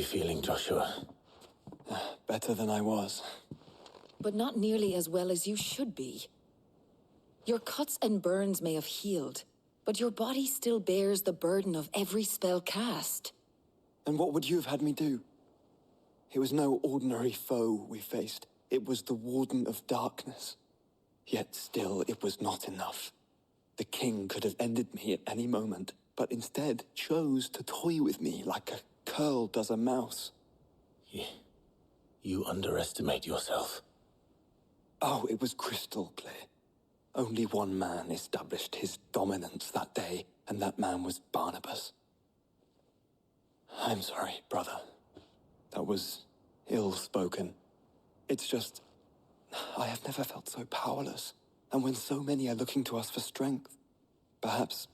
feeling, Joshua? Better than I was. But not nearly as well as you should be. Your cuts and burns may have healed, but your body still bears the burden of every spell cast. And what would you have had me do? It was no ordinary foe we faced. It was the Warden of Darkness. Yet still, it was not enough. The king could have ended me at any moment, but instead chose to toy with me like a curl does a mouse. You underestimate yourself. Oh, it was crystal clear. Only one man established his dominance that day, and that man was Barnabas. I'm sorry, brother. That was ill-spoken. It's just, I have never felt so powerless. And when so many are looking to us for strength, perhaps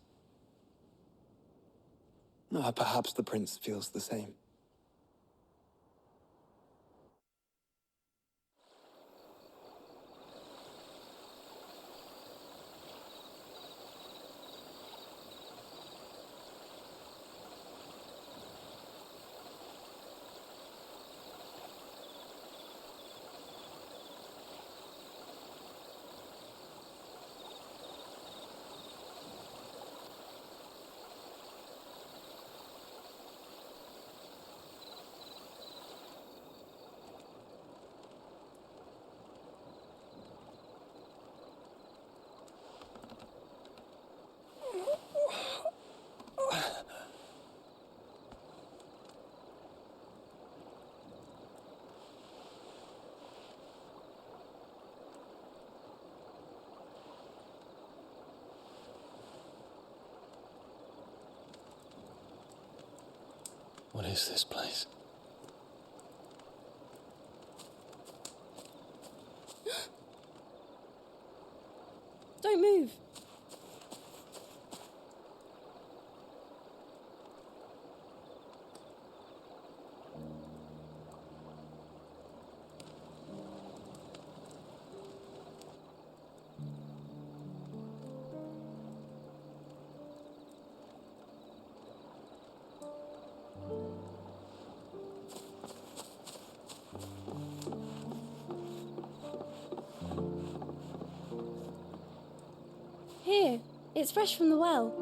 the prince feels the same. What is this place? Don't move. Here, it's fresh from the well.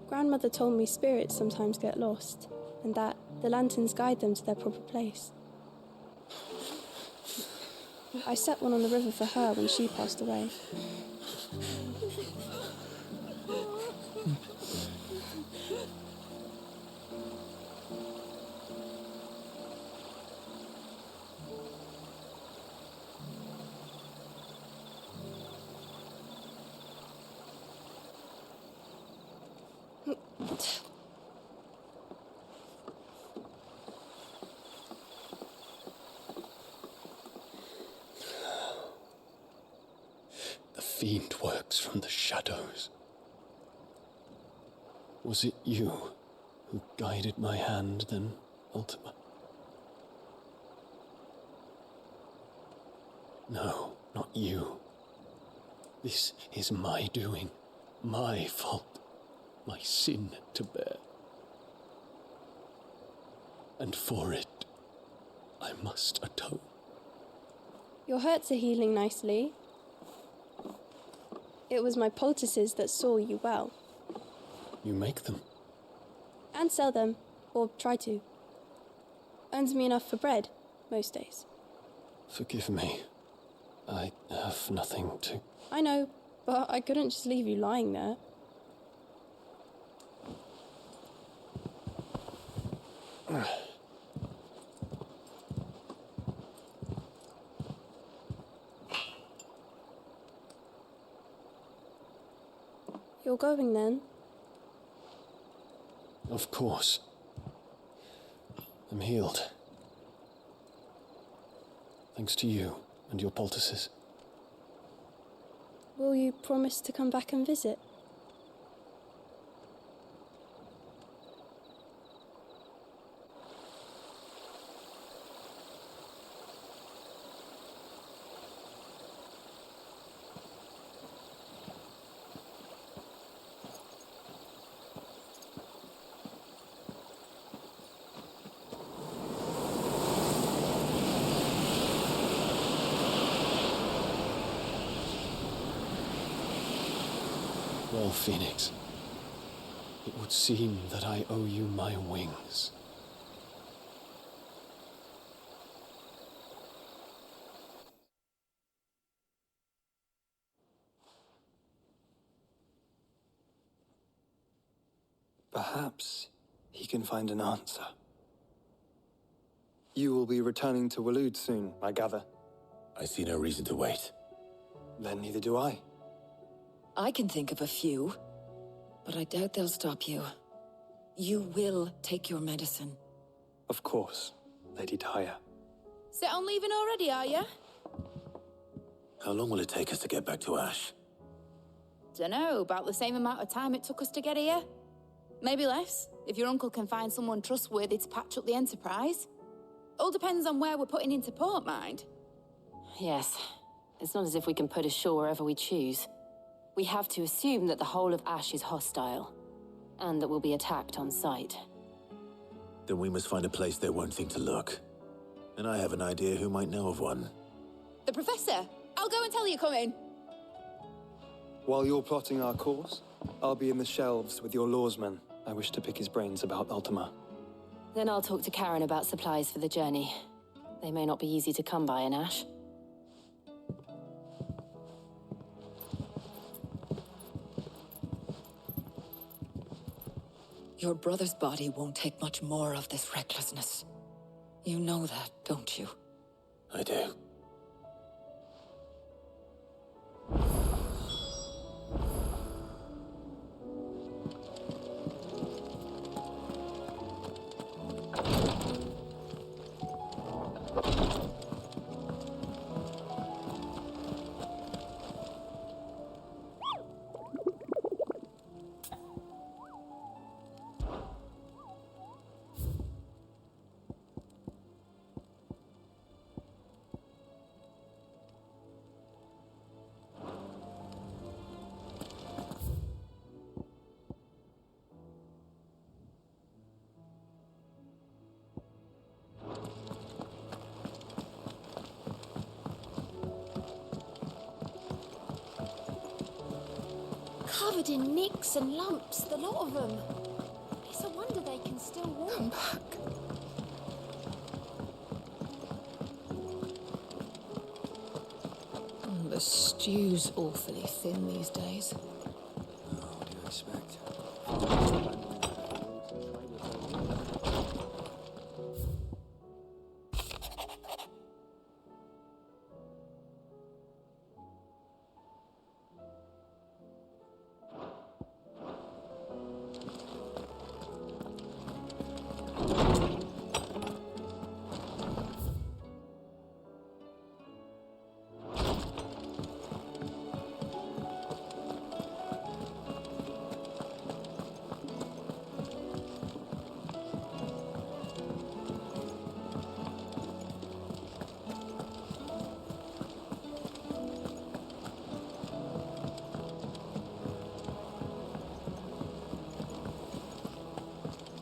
Grandmother told me spirits sometimes get lost, and that the lanterns guide them to their proper place. I set one on the river for her when she passed away. The fiend works from the shadows. Was it you who guided my hand then, Ultima? No, not you. This is my doing, my fault, my sin to bear. And for it, I must atone. Your hurts are healing nicely. It was my poultices that saw you well. You make them? And sell them, or try to. Earns me enough for bread, most days. Forgive me. I have nothing to... I know, but I couldn't just leave you lying there. You're going then? Of course. I'm healed. Thanks to you and your poultices. Will you promise to come back and visit? Well, Phoenix, it would seem that I owe you my wings. Perhaps he can find an answer. You will be returning to Waloed soon, I gather. I see no reason to wait. Then neither do I. I can think of a few, but I doubt they'll stop you. You will take your medicine. Of course, Lady Daya. Set on leaving already, are you? How long will it take us to get back to Ash? Dunno, about the same amount of time it took us to get here. Maybe less, if your uncle can find someone trustworthy to patch up the Enterprise. All depends on where we're putting into port, mind. Yes. It's not as if we can put ashore wherever we choose. We have to assume that the whole of Ash is hostile, and that we'll be attacked on sight. Then we must find a place they won't think to look. And I have an idea who might know of one. The Professor! I'll go and tell you coming. While you're plotting our course, I'll be in the shelves with your lawsman. I wish to pick his brains about Ultima. Then I'll talk to Karen about supplies for the journey. They may not be easy to come by in Ash. Your brother's body won't take much more of this recklessness. You know that, don't you? I do. Covered in nicks and lumps, the lot of them. It's a wonder they can still walk. Come back. The stew's awfully thin these days. What do you expect?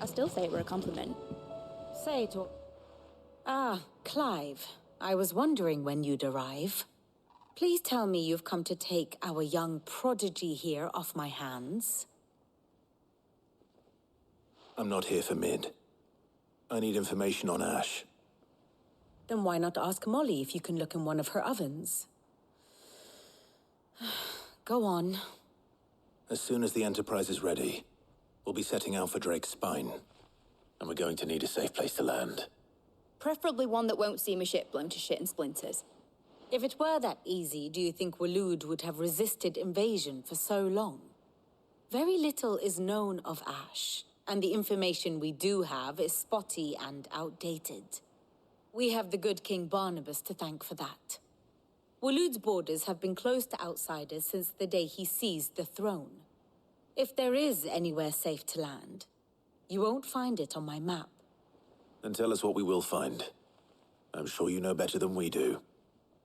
I still say it were a compliment. Say it or... Ah, Clive. I was wondering when you'd arrive. Please tell me you've come to take our young prodigy here off my hands. I'm not here for Mid. I need information on Ash. Then why not ask Molly if you can look in one of her ovens? Go on. As soon as the Enterprise is ready, we'll be setting out for Drake's Spine. And we're going to need a safe place to land. Preferably one that won't see my ship blown to shit and splinters. If it were that easy, do you think Waloed would have resisted invasion for so long? Very little is known of Ash. and the information we do have is spotty and outdated. We have the good King Barnabas to thank for that. Waloed's borders have been closed to outsiders since the day he seized the throne. If there is anywhere safe to land, you won't find it on my map. Then tell us what we will find. I'm sure you know better than we do.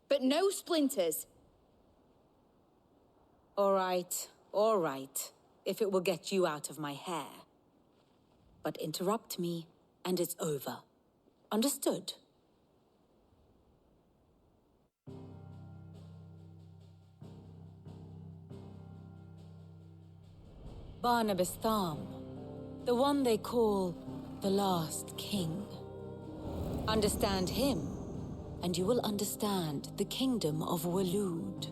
But no splinters. All right, if it will get you out of my hair. But interrupt me, and it's over. Understood? Barnabas Tharm, the one they call the Last King. Understand him, and you will understand the kingdom of Waloed.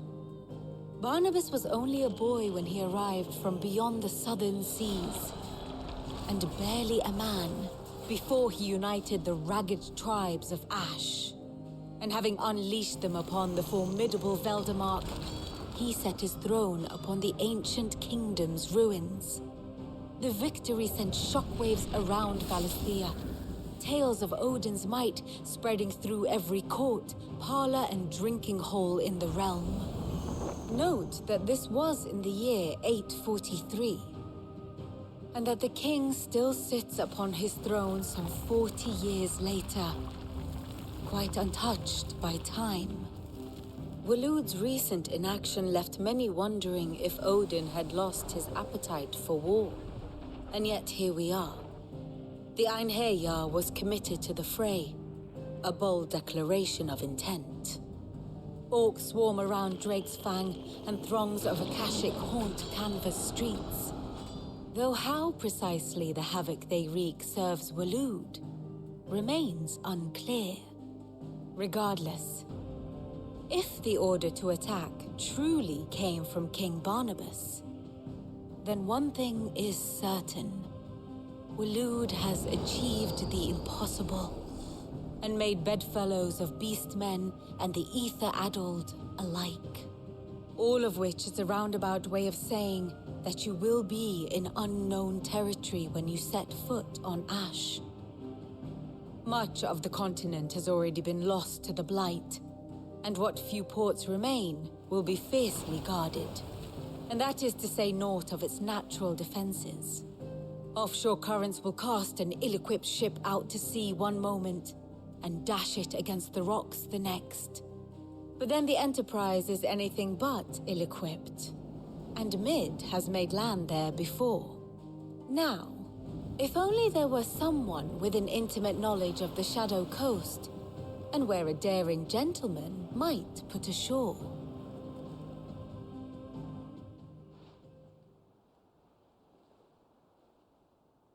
Barnabas was only a boy when he arrived from beyond the southern seas, and barely a man before he united the ragged tribes of Ash. And having unleashed them upon the formidable Veldemark, he set his throne upon the ancient kingdom's ruins. The victory sent shockwaves around Valisthea, tales of Odin's might spreading through every court, parlor, and drinking hole in the realm. Note that this was in the year 843, and that the king still sits upon his throne some 40 years later, quite untouched by time. Waloed's recent inaction left many wondering if Odin had lost his appetite for war. And yet here we are. The Einherjar was committed to the fray, a bold declaration of intent. Orcs swarm around Drake's Fang, and throngs of Akashic haunt Canvas streets. Though how precisely the havoc they wreak serves Waloed remains unclear. Regardless, if the order to attack truly came from King Barnabas, then one thing is certain. Waloed has achieved the impossible, and made bedfellows of beastmen and the ether-addled alike. All of which is a roundabout way of saying that you will be in unknown territory when you set foot on Ash. Much of the continent has already been lost to the Blight, and what few ports remain will be fiercely guarded. And that is to say naught of its natural defenses. Offshore currents will cast an ill-equipped ship out to sea one moment, and dash it against the rocks the next. But then the Enterprise is anything but ill-equipped, and Mid has made land there before. Now, if only there were someone with an intimate knowledge of the Shadow Coast, and where a daring gentleman might put ashore.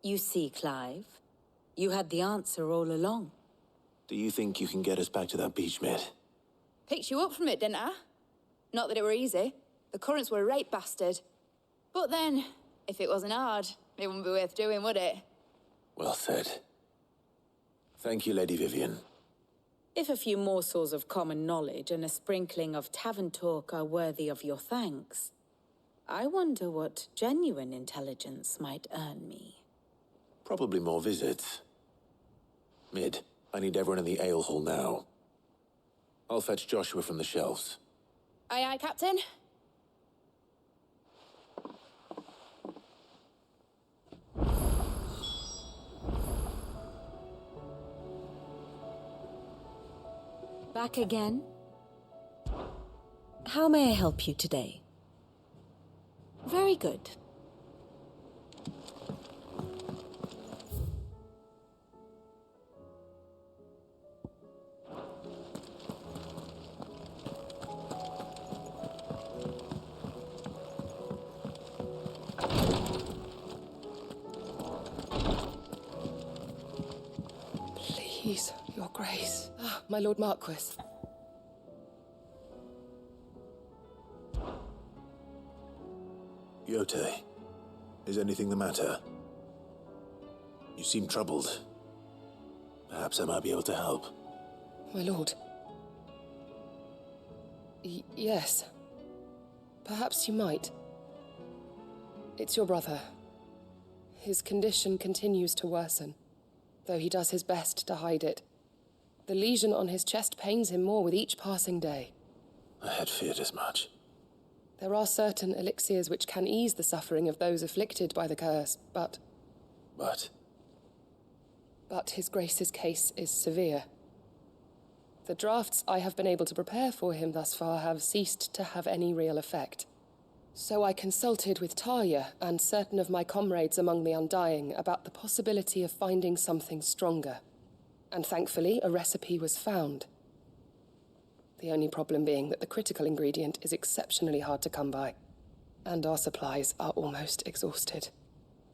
You see, Clive, you had the answer all along. Do you think you can get us back to that beach, Mid? Picked you up from it, didn't I? Not that it were easy. The currents were a right bastard. But then, if it wasn't hard, it wouldn't be worth doing, would it? Well said. Thank you, Lady Vivian. If a few morsels of common knowledge and a sprinkling of tavern talk are worthy of your thanks, I wonder what genuine intelligence might earn me. Probably more visits. Mid, I need everyone in the ale hall now. I'll fetch Joshua from the shelves. Aye, aye, Captain. Back again? How may I help you today? Very good. Please, Your Grace. Ah, my Lord Marquis. Yote, is anything the matter? You seem troubled. Perhaps I might be able to help. My lord. Yes. Perhaps you might. It's your brother. His condition continues to worsen, though he does his best to hide it. The lesion on his chest pains him more with each passing day. I had feared as much. There are certain elixirs which can ease the suffering of those afflicted by the curse, but his Grace's case is severe. The drafts I have been able to prepare for him thus far have ceased to have any real effect. So I consulted with Talia and certain of my comrades among the Undying about the possibility of finding something stronger. And thankfully, a recipe was found. The only problem being that the critical ingredient is exceptionally hard to come by, and our supplies are almost exhausted.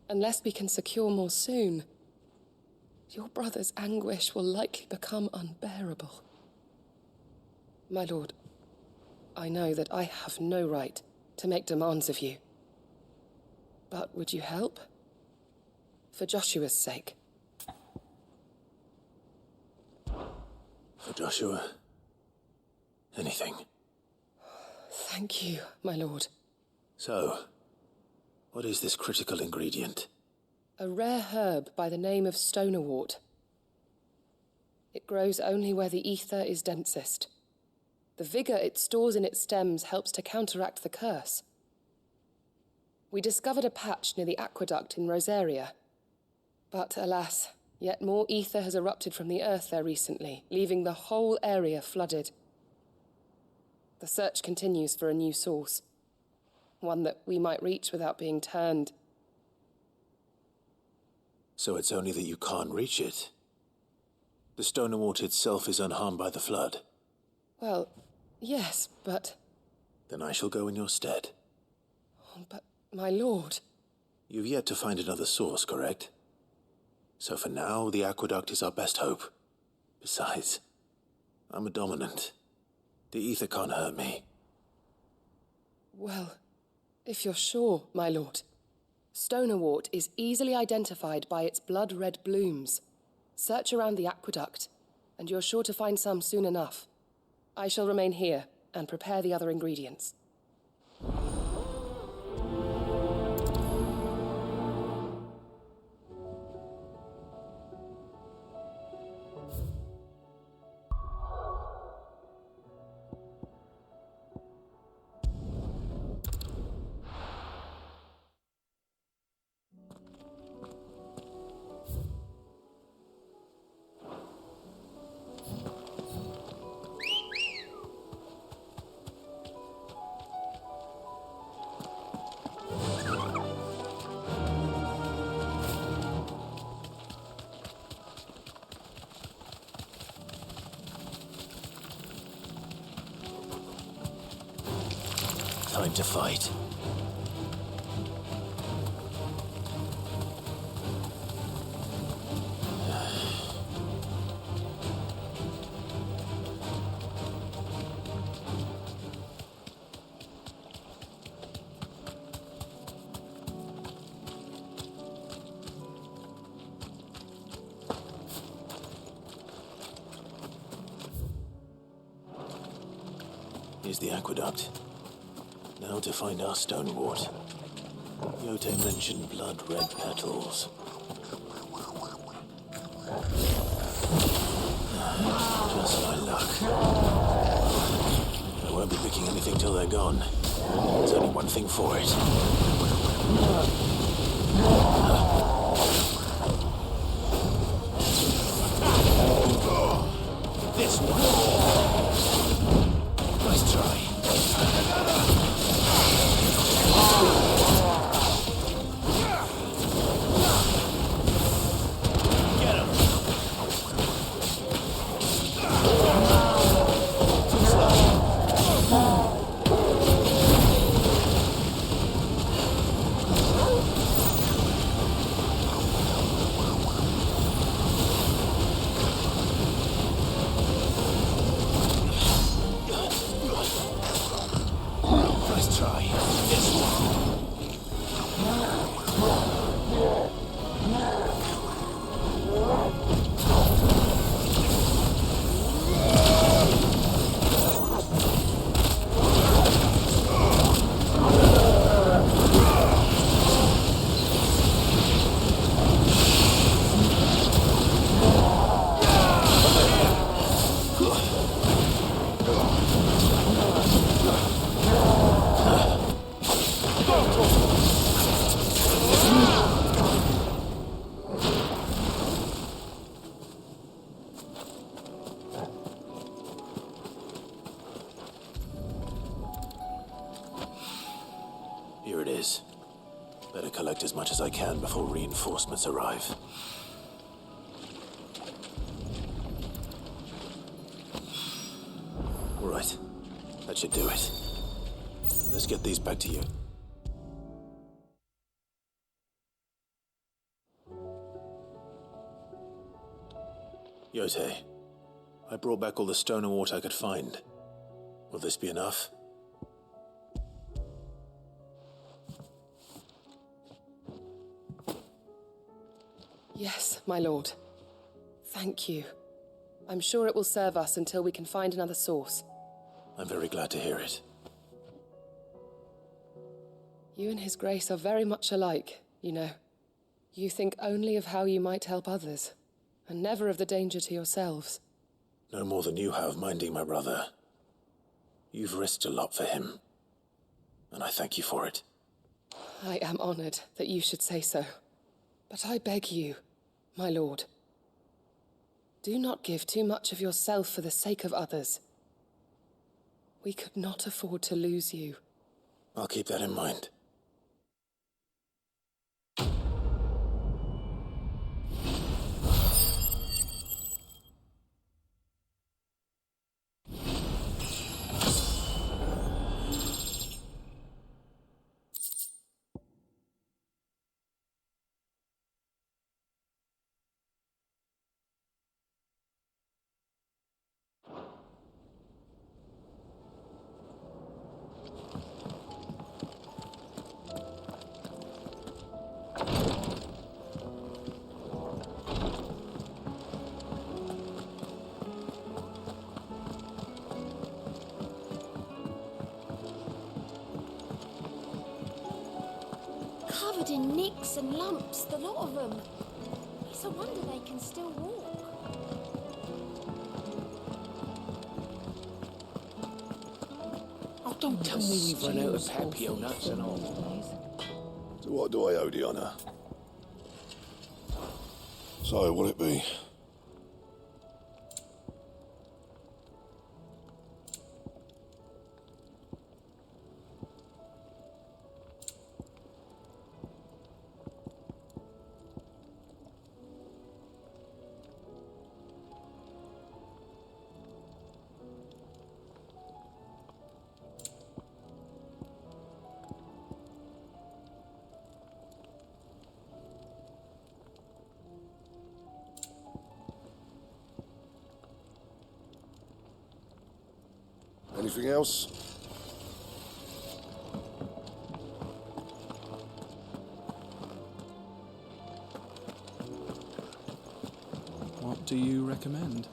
Unless we can secure more soon, your brother's anguish will likely become unbearable. My lord, I know that I have no right to make demands of you. But would you help? For Joshua's sake. For Joshua, anything. Thank you, my lord. So, what is this critical ingredient? A rare herb by the name of stonerwort. It grows only where the ether is densest. The vigor it stores in its stems helps to counteract the curse. We discovered a patch near the aqueduct in Rosaria. But alas, yet more ether has erupted from the earth there recently, leaving the whole area flooded. The search continues for a new source. One that we might reach without being turned. So it's only that you can't reach it. The stonerwort itself is unharmed by the flood. Well, yes, but... Then I shall go in your stead. But, my lord... You've yet to find another source, correct? So for now, the aqueduct is our best hope. Besides, I'm a dominant. The ether can't hurt me. Well, if you're sure, my lord. Stonerwort is easily identified by its blood-red blooms. Search around the aqueduct, and you're sure to find some soon enough. I shall remain here and prepare the other ingredients. Time to fight. Here's the aqueduct. Now to find our stonerwort. Yote mentioned blood-red petals. Just my luck. I won't be picking anything till they're gone. There's only one thing for it. This one. Nice try. Better collect as much as I can before reinforcements arrive. All right. That should do it. Let's get these back to you. Yote, I brought back all the stone and water I could find. Will this be enough? Yes, my lord. Thank you. I'm sure it will serve us until we can find another source. I'm very glad to hear it. You and His Grace are very much alike, you know. You think only of how you might help others, and never of the danger to yourselves. No more than you have minding my brother. You've risked a lot for him, and I thank you for it. I am honored that you should say so. But I beg you, my lord, do not give too much of yourself for the sake of others. We could not afford to lose you. I'll keep that in mind. Covered in nicks and lumps, the lot of them. It's a wonder they can still walk. Oh, don't tell me we've run out of Papio nuts and all. To what do I owe the honour? So, will it be? Anything else? What do you recommend?